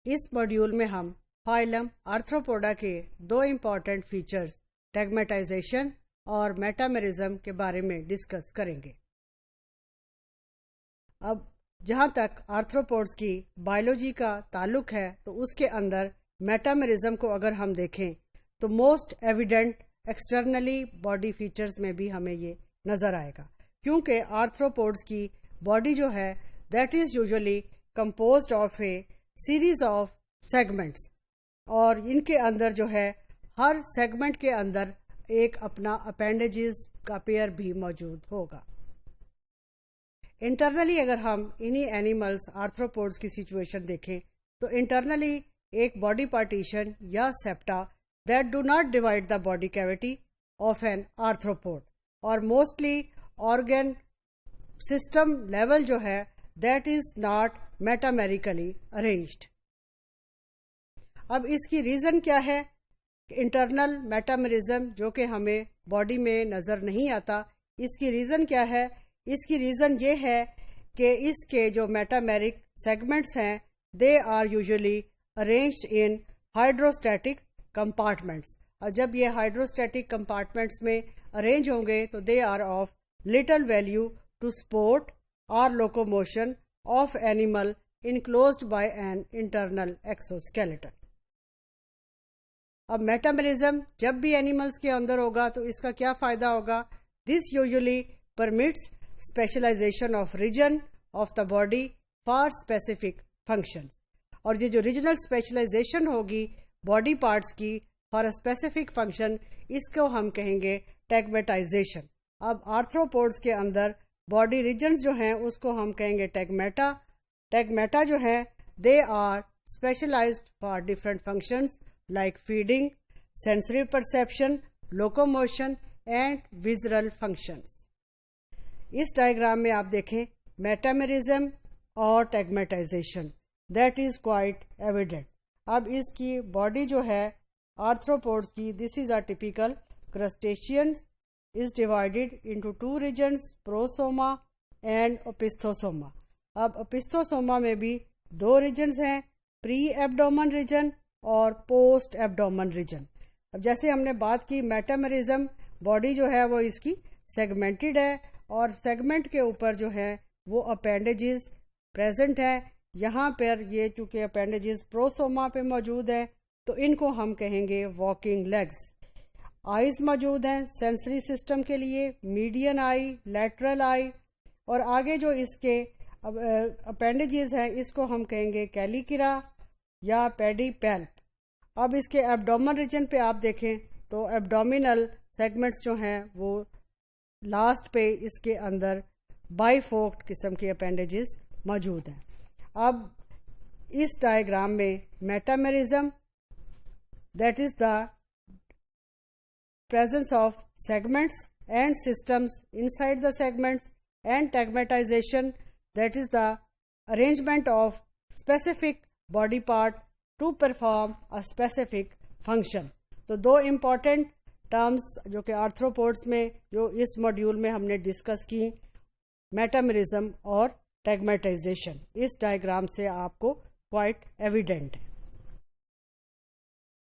اس module میں ہم phylum آرتھروپوڈا کے دو امپورٹنٹ فیچرز ٹیگمیٹائزیشن اور میٹامرزم کے بارے میں ڈسکس کریں گے. اب جہاں تک آرتھروپوڈز کی بایولوجی کا تعلق ہے تو اس کے اندر میٹامرزم کو اگر ہم دیکھیں تو most evident externally body features میں بھی ہمیں یہ نظر آئے گا، کیونکہ آرتھروپوڈز کی باڈی جو ہے that is usually composed of a series of segments, اور ان کے اندر جو ہے ہر سیگمنٹ کے اندر ایک اپنا اپینڈیجز کا پیئر بھی موجود ہوگا. انٹرنلی اگر ہم انہی اینیملز آرتھروپوڈز کی سچویشن دیکھیں تو انٹرنلی ایک باڈی پارٹیشن یا septa that do not divide the body cavity of an arthropod, اور موسٹلی آرگن سسٹم لیول جو ہے that is not metamerically arranged. اب اس کی ریزن کیا ہے؟ انٹرنل میٹامرزم جو کہ ہمیں باڈی میں نظر نہیں آتا، اس کی ریزن کیا ہے؟ اس کی ریزن یہ ہے کہ اس کے جو میٹامیرک سیگمنٹس ہیں they are usually arranged in hydrostatic compartments, اور جب یہ ہائیڈروسٹیٹک کمپارٹمنٹس میں ارینج ہوں گے تو they are of little value to support اور locomotion of animal enclosed by an internal exoskeleton. اب میٹامرزم جب بھی اینیملز کے اندر ہوگا تو اس کا کیا فائدہ ہوگا؟ This usually permits specialisation of region of the body for specific functions, اور یہ جو ریجنل اسپیشلائزیشن ہوگی باڈی پارٹس کی فار اے اسپیسیفک فنکشن، اس کو ہم کہیں گے ٹیگمیٹائزیشن. اب آرتھروپوڈز کے اندر باڈی ریجنز جو ہیں اس کو ہم کہیں گے ٹیگمیٹا. ٹیگمیٹا جو ہے they are specialised for different functions like feeding, sensory perception, locomotion and visual functions. اس ڈائیگرام میں آپ دیکھیں میٹامرزم اور ٹیگمیٹائزیشن that is quite evident. اب اس کی باڈی جو ہے آرتھروپوڈز کی this is a typical crustacean is divided into two regions, prosoma and opisthosoma. اب opisthosoma میں بھی دو ریجنز ہیں، پری ایبڈومن ریجن اور پوسٹ ایبڈومن ریجن. اب جیسے ہم نے بات کی میٹامرزم باڈی جو ہے وہ اس کی سیگمنٹڈ ہے، اور سیگمنٹ کے اوپر جو ہے وہ اپینڈیجز پریزنٹ ہے. یہاں پر یہ چونکہ اپینڈیجز پروسوما پہ موجود ہے تو ان کو ہم کہیں گے واکنگ لیگز. آئیز موجود ہیں سینسری سسٹم کے لیے، میڈین آئی، لیٹرل آئی، اور آگے جو اس کے اپینڈیجز ہیں اس کو ہم کہیں گے کیلیکرا یا پیڈی پیلپ. اب اس کے ایبڈومن ریجن پہ آپ دیکھیں تو ایبڈومینل سیگمنٹس جو ہیں وہ لاسٹ پہ اس کے اندر بائی فوکڈ قسم کے اپینڈیجز موجود ہیں. اب اس ڈائیگرام میں metamerism that is the presence of segments and systems inside the segments, and tegmatization that is the arrangement of specific body part to perform a specific function. تو دو امپورٹنٹ ٹرمز جو کہ آرتھروپوڈس میں جو اس ماڈیول میں ہم نے discuss کی، میٹامرزم اور ٹیگمیٹائزیشن، اس ڈائیگرام سے آپ کو کوائٹ ایویڈنٹ ہے.